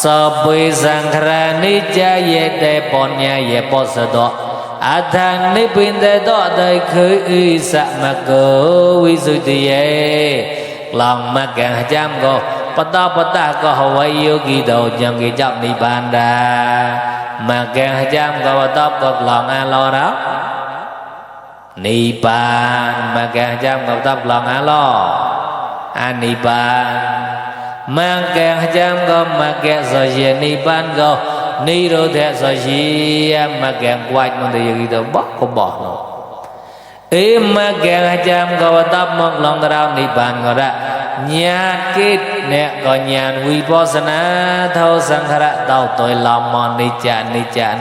Sopi sangkrani jaya te ponya ye posedo Adhan ni pinte to dai khư sa mako visuddhiye Lòng ma càng cham go Pata ko hawai yogi do Nhằm ki chọc ni banda Ma càng cham go pata ko lòng a lo đó Ni ban Ma càng cham go pata lòng a lo A ni ban Ma càng cham go ma càng so ye ni ban go Ni ro the so ye ma càng quạch Mà thì yogi do bóc ko bỏ nó Ê ma càng cham go pata mong lòng rao ni ban go ra Nhát kết nè có nhàn vipassana thâu sankhara tao tôi lòng mòn ni cha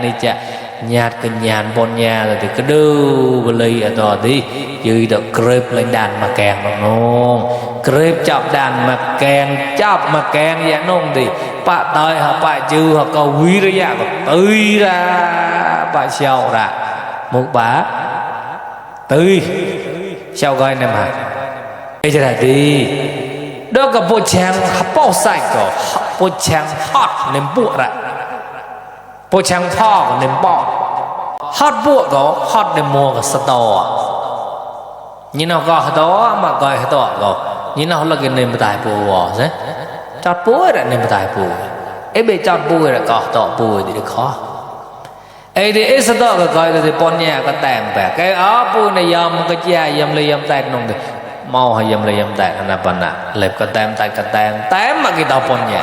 nhát cái nhàn bon nhà rồi thì cái đu và lấy ở đó đi dưới đó grip lên đàn mà kèn mà nông grip chọc đàn mà kèn vậy nông thì bạn tới họ bạn chư họ cầu quý ra dạ tươi ra bạn xèo ra một bả tươi xèo gọi này mà bây giờ là đi đó cái bộ trang bao sai có bộ trang hot nên bộ ra bộ trang pho nên bỏ hot bộ có hot nên mua cái store như nào có đó mà gọi đó có như nào là cái nên tài bộ thế chọn bộ là nên tài bộ ấy bị chọn bộ là có đó bộ thì khó ấy thì ấy store cái gọi là thì bọn nhà cái tèm về cái bộ này yam cái chia yam lấy yam tèm nông thì mau hay yam lấy yam tèm anh bạn nè lẹp cái tèm mà cái tao bọn nhà